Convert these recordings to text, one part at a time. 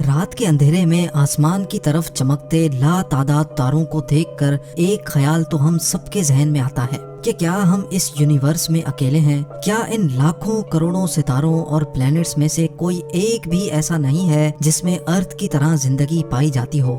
رات کے اندھیرے میں آسمان کی طرف چمکتے لا تعداد تاروں کو دیکھ کر ایک خیال تو ہم سب کے ذہن میں آتا ہے کہ کیا ہم اس یونیورس میں اکیلے ہیں؟ کیا ان لاکھوں کروڑوں ستاروں اور پلینٹس میں سے کوئی ایک بھی ایسا نہیں ہے جس میں ارتھ کی طرح زندگی پائی جاتی ہو؟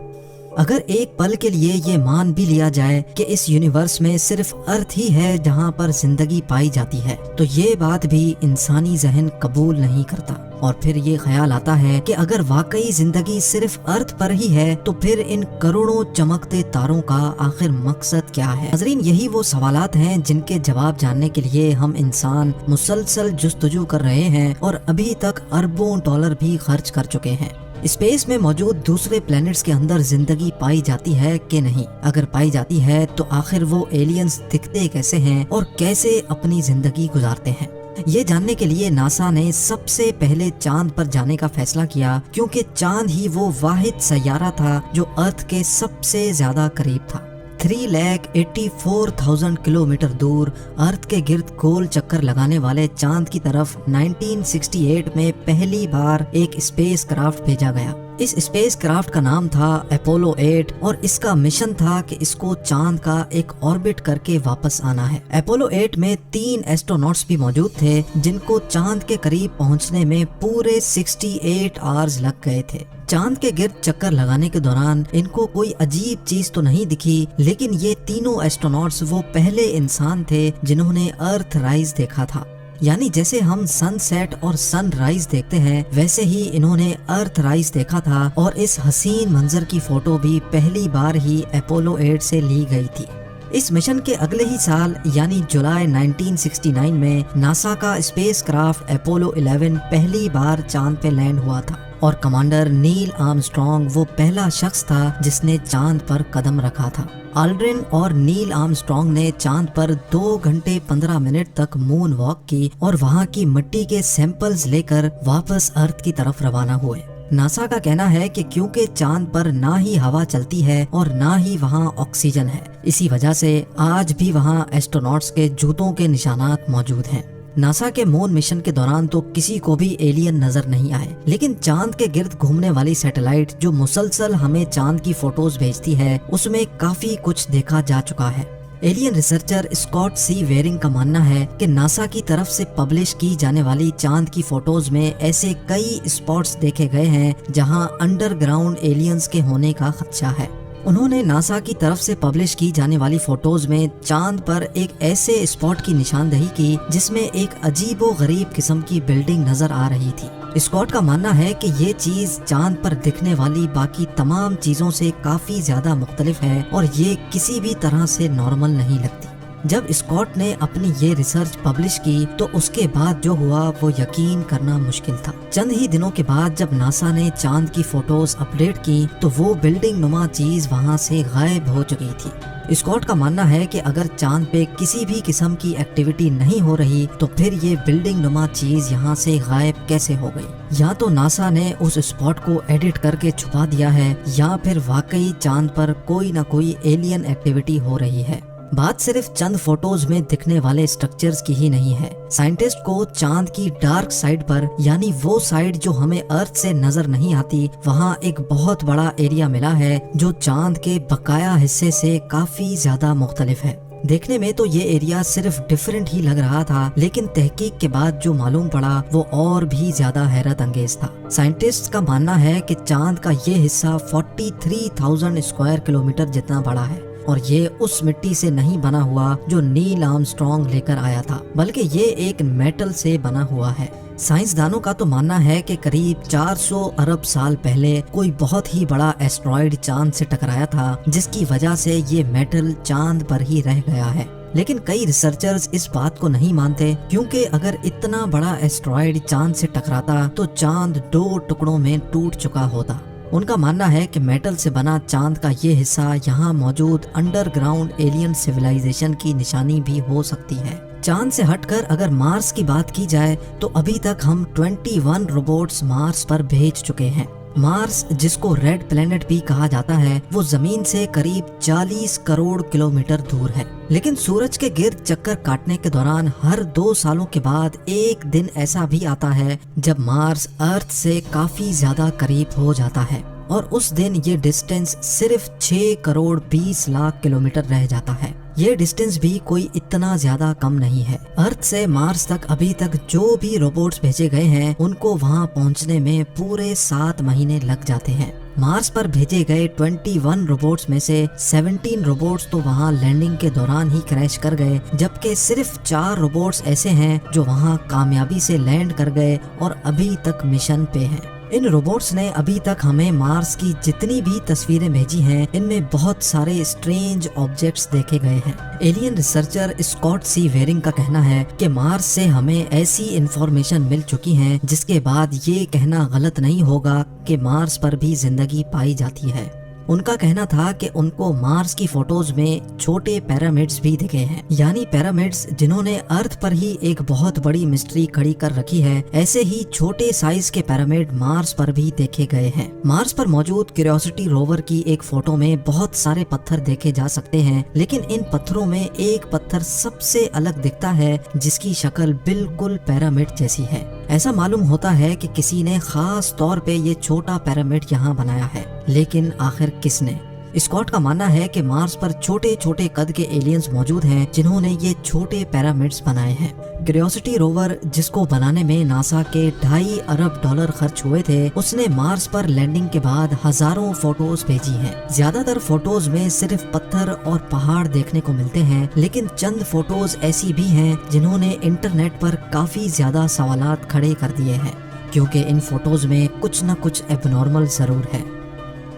اگر ایک پل کے لیے یہ مان بھی لیا جائے کہ اس یونیورس میں صرف ارتھ ہی ہے جہاں پر زندگی پائی جاتی ہے، تو یہ بات بھی انسانی ذہن قبول نہیں کرتا، اور پھر یہ خیال آتا ہے کہ اگر واقعی زندگی صرف ارتھ پر ہی ہے تو پھر ان کروڑوں چمکتے تاروں کا آخر مقصد کیا ہے؟ ناظرین، یہی وہ سوالات ہیں جن کے جواب جاننے کے لیے ہم انسان مسلسل جستجو کر رہے ہیں اور ابھی تک اربوں ڈالر بھی خرچ کر چکے ہیں۔ اسپیس میں موجود دوسرے پلینٹس کے اندر زندگی پائی جاتی ہے کہ نہیں؟ اگر پائی جاتی ہے تو آخر وہ ایلینز دکھتے کیسے ہیں اور کیسے اپنی زندگی گزارتے ہیں؟ یہ جاننے کے لیے ناسا نے سب سے پہلے چاند پر جانے کا فیصلہ کیا، کیونکہ چاند ہی وہ واحد سیارہ تھا جو ارتھ کے سب سے زیادہ قریب تھا۔ 3,84,000 کلومیٹر دور ارتھ کے گرد گول چکر لگانے والے چاند کی طرف 1968 میں پہلی بار ایک اسپیس کرافٹ بھیجا گیا۔ اس اسپیس کرافٹ کا نام تھا اپولو 8 اور اس کا مشن تھا کہ اس کو چاند کا ایک آربٹ کر کے واپس آنا ہے۔ اپولو 8 میں 3 ایسٹروناٹس بھی موجود تھے جن کو چاند کے قریب پہنچنے میں پورے 68 آورز لگ گئے تھے۔ چاند کے گرد چکر لگانے کے دوران ان کو کوئی عجیب چیز تو نہیں دکھی، لیکن یہ تینوں ایسٹروناٹس وہ پہلے انسان تھے جنہوں نے ارتھ رائز دیکھا تھا۔ یعنی جیسے ہم سن سیٹ اور سن رائز دیکھتے ہیں، ویسے ہی انہوں نے ارتھ رائز دیکھا تھا، اور اس حسین منظر کی فوٹو بھی پہلی بار ہی اپولو 8 سے لی گئی تھی۔ اس مشن کے اگلے ہی سال یعنی جولائی 1969 میں ناسا کا اسپیس کرافٹ اپولو 11 پہلی بار چاند پہ لینڈ ہوا تھا، اور کمانڈر نیل آرمسٹرانگ وہ پہلا شخص تھا جس نے چاند پر قدم رکھا تھا۔ آلڈرن اور نیل آرمسٹرانگ نے چاند پر 2 گھنٹے 15 منٹ تک مون واک کی اور وہاں کی مٹی کے سیمپلز لے کر واپس ارتھ کی طرف روانہ ہوئے۔ ناسا کا کہنا ہے کہ کیونکہ چاند پر نہ ہی ہوا چلتی ہے اور نہ ہی وہاں آکسیجن ہے، اسی وجہ سے آج بھی وہاں ایسٹروناٹس کے جوتوں کے نشانات موجود ہیں۔ ناسا کے مون مشن کے دوران تو کسی کو بھی ایلین نظر نہیں آئے، لیکن چاند کے گرد گھومنے والی سیٹلائٹ جو مسلسل ہمیں چاند کی فوٹوز بھیجتی ہے، اس میں کافی کچھ دیکھا جا چکا ہے۔ ایلین ریسرچر اسکاٹ سی ویرنگ کا ماننا ہے کہ ناسا کی طرف سے پبلش کی جانے والی چاند کی فوٹوز میں ایسے کئی اسپاٹس دیکھے گئے ہیں جہاں انڈر گراؤنڈ ایلینز کے ہونے کا خدشہ ہے۔ انہوں نے ناسا کی طرف سے پبلش کی جانے والی فوٹوز میں چاند پر ایک ایسے اسپاٹ کی نشاندہی کی جس میں ایک عجیب و غریب قسم کی بلڈنگ نظر آ رہی تھی۔ اسکاٹ کا ماننا ہے کہ یہ چیز چاند پر دکھنے والی باقی تمام چیزوں سے کافی زیادہ مختلف ہے اور یہ کسی بھی طرح سے نارمل نہیں لگتی۔ جب اسکاٹ نے اپنی یہ ریسرچ پبلش کی تو اس کے بعد جو ہوا وہ یقین کرنا مشکل تھا۔ چند ہی دنوں کے بعد جب ناسا نے چاند کی فوٹوز اپڈیٹ کی تو وہ بلڈنگ نما چیز وہاں سے غائب ہو چکی تھی۔ اسکاٹ کا ماننا ہے کہ اگر چاند پہ کسی بھی قسم کی ایکٹیویٹی نہیں ہو رہی تو پھر یہ بلڈنگ نما چیز یہاں سے غائب کیسے ہو گئی؟ یا تو ناسا نے اس اسپاٹ کو ایڈٹ کر کے چھپا دیا ہے، یا پھر واقعی چاند پر کوئی نہ کوئی ایلین ایکٹیویٹی ہو رہی ہے۔ بات صرف چند فوٹوز میں دکھنے والے سٹرکچرز کی ہی نہیں ہے۔ سائنٹسٹ کو چاند کی ڈارک سائڈ پر، یعنی وہ سائڈ جو ہمیں ارتھ سے نظر نہیں آتی، وہاں ایک بہت بڑا ایریا ملا ہے جو چاند کے بقایا حصے سے کافی زیادہ مختلف ہے۔ دیکھنے میں تو یہ ایریا صرف ڈیفرنٹ ہی لگ رہا تھا، لیکن تحقیق کے بعد جو معلوم پڑا وہ اور بھی زیادہ حیرت انگیز تھا۔ سائنٹسٹ کا ماننا ہے کہ چاند کا یہ حصہ 43,000 اسکوائر کلومیٹر جتنا بڑا ہے، اور یہ اس مٹی سے نہیں بنا ہوا جو نیل آرمسٹرانگ لے کر آیا تھا، بلکہ یہ ایک میٹل سے بنا ہوا ہے۔ سائنسدانوں کا تو ماننا ہے کہ قریب 400 ارب سال پہلے کوئی بہت ہی بڑا ایسٹرائیڈ چاند سے ٹکرایا تھا، جس کی وجہ سے یہ میٹل چاند پر ہی رہ گیا ہے۔ لیکن کئی ریسرچرز اس بات کو نہیں مانتے، کیونکہ اگر اتنا بڑا ایسٹرائیڈ چاند سے ٹکراتا تو چاند 2 ٹکڑوں میں ٹوٹ چکا ہوتا۔ ان کا ماننا ہے کہ میٹل سے بنا چاند کا یہ حصہ یہاں موجود انڈر گراؤنڈ ایلین سیویلائزیشن کی نشانی بھی ہو سکتی ہے۔ چاند سے ہٹ کر اگر مارس کی بات کی جائے تو ابھی تک ہم 21 روبوٹس مارس پر بھیج چکے ہیں، مارس، جس کو ریڈ پلینٹ بھی کہا جاتا ہے، وہ زمین سے قریب 40 کروڑ کلومیٹر دور ہے، لیکن سورج کے گرد چکر کاٹنے کے دوران ہر 2 سالوں کے بعد ایک دن ایسا بھی آتا ہے جب مارس ارتھ سے کافی زیادہ قریب ہو جاتا ہے، اور اس دن یہ ڈسٹینس صرف 6 کروڑ 20 لاکھ کلومیٹر رہ جاتا ہے۔ یہ ڈسٹینس بھی کوئی اتنا زیادہ کم نہیں ہے۔ ارتھ سے مارس تک ابھی تک جو بھی روبوٹس بھیجے گئے ہیں ان کو وہاں پہنچنے میں پورے 7 مہینے لگ جاتے ہیں۔ مارس پر بھیجے گئے 21 روبوٹس میں سے 17 روبوٹس تو وہاں لینڈنگ کے دوران ہی کریش کر گئے، جبکہ صرف 4 روبوٹس ایسے ہیں جو وہاں کامیابی سے لینڈ کر گئے اور ابھی تک مشن پہ ہیں۔ ان روبوٹس نے ابھی تک ہمیں مارس کی جتنی بھی تصویریں بھیجی ہیں ان میں بہت سارے اسٹرینج آبجیکٹس دیکھے گئے ہیں۔ ایلین ریسرچر اسکاٹ سی ویرنگ کا کہنا ہے کہ مارس سے ہمیں ایسی انفارمیشن مل چکی ہیں جس کے بعد یہ کہنا غلط نہیں ہوگا کہ مارس پر بھی زندگی پائی جاتی ہے۔ ان کا کہنا تھا کہ ان کو مارس کی فوٹوز میں چھوٹے پیرامڈز بھی دکھے ہیں، یعنی پیرامڈز جنہوں نے ارتھ پر ہی ایک بہت بڑی مسٹری کھڑی کر رکھی ہے، ایسے ہی چھوٹے سائز کے پیرامڈ مارس پر بھی دیکھے گئے ہیں۔ مارس پر موجود کیوریوسٹی روور کی ایک فوٹو میں بہت سارے پتھر دیکھے جا سکتے ہیں، لیکن ان پتھروں میں ایک پتھر سب سے الگ دکھتا ہے جس کی شکل بالکل پیرامڈ جیسی ہے۔ ایسا معلوم ہوتا ہے کہ کسی نے خاص طور پہ یہ چھوٹا پیرامڈ یہاں بنایا ہے، لیکن آخر کس نے؟ اسکاٹ کا ماننا ہے کہ مارس پر چھوٹے چھوٹے قد کے ایلینز موجود ہیں جنہوں نے یہ چھوٹے پیرامڈز بنائے ہیں۔ کیوریوسٹی روور، جس کو بنانے میں ناسا کے $2.5 ارب خرچ ہوئے تھے، اس نے مارس پر لینڈنگ کے بعد ہزاروں فوٹوز بھیجی ہیں۔ زیادہ تر فوٹوز میں صرف پتھر اور پہاڑ دیکھنے کو ملتے ہیں، لیکن چند فوٹوز ایسی بھی ہیں جنہوں نے انٹرنیٹ پر کافی زیادہ سوالات کھڑے کر دیے ہیں، کیونکہ ان فوٹوز میں کچھ نہ کچھ ایب نارمل ضرور ہے۔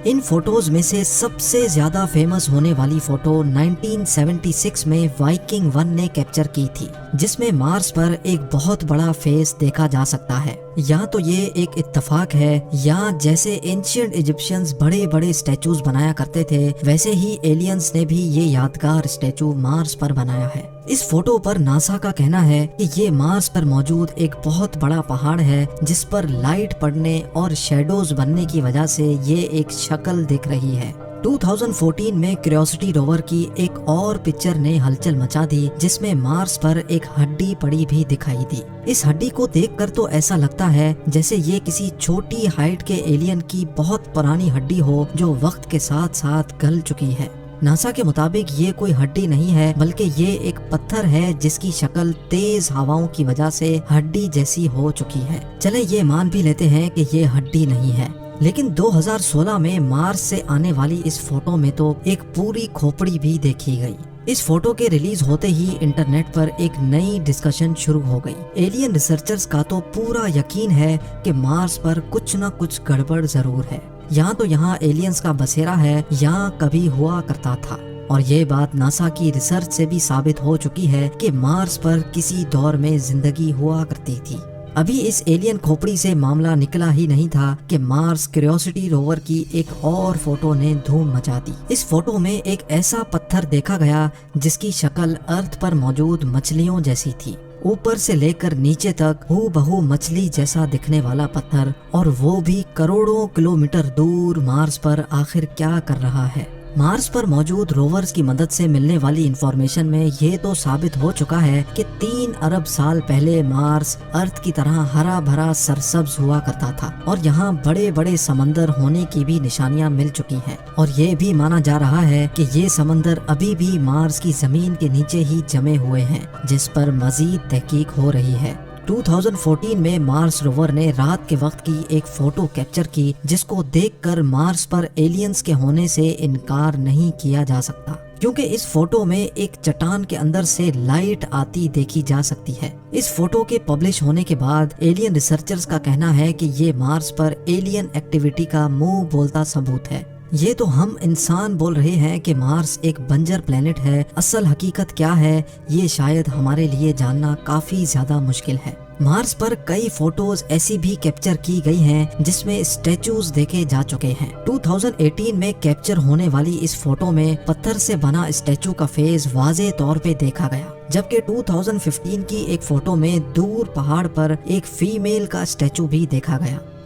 ان فوٹوز میں سے سب سے زیادہ فیمس ہونے والی فوٹو 1976 میں وائکنگ 1 نے کیپچر کی تھی، جس میں مارس پر ایک بہت بڑا فیس دیکھا جا سکتا ہے۔ یا تو یہ ایک اتفاق ہے، یا جیسے اینشینٹ ایجپشنز بڑے بڑے اسٹیچوز بنایا کرتے تھے، ویسے ہی ایلینز نے بھی یہ یادگار اسٹیچو مارس پر بنایا ہے۔ اس فوٹو پر ناسا کا کہنا ہے کہ یہ مارس پر موجود ایک بہت بڑا پہاڑ ہے جس پر لائٹ پڑنے اور شیڈوز بننے کی وجہ سے یہ ایک شکل دکھ رہی ہے۔ 2014 میں کیوریوسٹی روور کی ایک اور پکچر نے ہلچل مچا دی، جس میں مارس پر ایک ہڈی پڑی بھی دکھائی دی۔ اس ہڈی کو دیکھ کر تو ایسا لگتا ہے جیسے یہ کسی چھوٹی ہائٹ کے ایلین کی بہت پرانی ہڈی ہو جو وقت کے ساتھ ساتھ گل چکی ہے۔ ناسا کے مطابق یہ کوئی ہڈی نہیں ہے، بلکہ یہ ایک پتھر ہے جس کی شکل تیز ہواؤں کی وجہ سے ہڈی جیسی ہو چکی ہے۔ چلیں یہ مان بھی لیتے ہیں کہ یہ ہڈی نہیں ہے، لیکن 2016 میں مارس سے آنے والی اس فوٹو میں تو ایک پوری کھوپڑی بھی دیکھی گئی۔ اس فوٹو کے ریلیز ہوتے ہی انٹرنیٹ پر ایک نئی ڈسکشن شروع ہو گئی۔ ایلین ریسرچرز کا تو پورا یقین ہے کہ مارس پر کچھ نہ کچھ گڑبڑ ضرور ہے، یا تو یہاں ایلینز کا بسیرا ہے یا کبھی ہوا کرتا تھا، اور یہ بات ناسا کی ریسرچ سے بھی ثابت ہو چکی ہے کہ مارس پر کسی دور میں زندگی ہوا کرتی تھی۔ ابھی اس ایلین کھوپڑی سے معاملہ نکلا ہی نہیں تھا کہ مارس کیوریوسٹی روور کی ایک اور فوٹو نے دھوم مچا دی۔ اس فوٹو میں ایک ایسا پتھر دیکھا گیا جس کی شکل ارتھ پر موجود مچھلیوں جیسی تھی، اوپر سے لے کر نیچے تک ہو بہو مچھلی جیسا دکھنے والا پتھر، اور وہ بھی کروڑوں کلومیٹر دور مارس پر آخر کیا کر رہا ہے۔ مارس پر موجود روورز کی مدد سے ملنے والی انفارمیشن میں یہ تو ثابت ہو چکا ہے کہ 3 ارب سال پہلے مارس ارتھ کی طرح ہرا بھرا سرسبز ہوا کرتا تھا، اور یہاں بڑے بڑے سمندر ہونے کی بھی نشانیاں مل چکی ہیں، اور یہ بھی مانا جا رہا ہے کہ یہ سمندر ابھی بھی مارس کی زمین کے نیچے ہی جمے ہوئے ہیں، جس پر مزید تحقیق ہو رہی ہے۔ 2014 میں مارس روور نے رات کے وقت کی ایک فوٹو کیپچر کی، جس کو دیکھ کر مارس پر ایلینز کے ہونے سے انکار نہیں کیا جا سکتا، کیونکہ اس فوٹو میں ایک چٹان کے اندر سے لائٹ آتی دیکھی جا سکتی ہے۔ اس فوٹو کے پبلش ہونے کے بعد ایلین ریسرچرز کا کہنا ہے کہ یہ مارس پر ایلین ایکٹیویٹی کا منہ بولتا ثبوت ہے۔ یہ تو ہم انسان بول رہے ہیں کہ مارس ایک بنجر پلینٹ ہے، اصل حقیقت کیا ہے یہ شاید ہمارے لیے جاننا کافی زیادہ مشکل ہے۔ مارس پر کئی فوٹوز ایسی بھی کیپچر کی گئی ہیں جس میں اسٹیچوز دیکھے جا چکے ہیں۔ 2018 میں کیپچر ہونے والی اس فوٹو میں پتھر سے بنا اسٹیچو کا فیس واضح طور پہ دیکھا گیا، جبکہ 2015 کی ایک فوٹو میں دور پہاڑ پر ایک فیمیل کا اسٹیچو بھی دیکھا گیا۔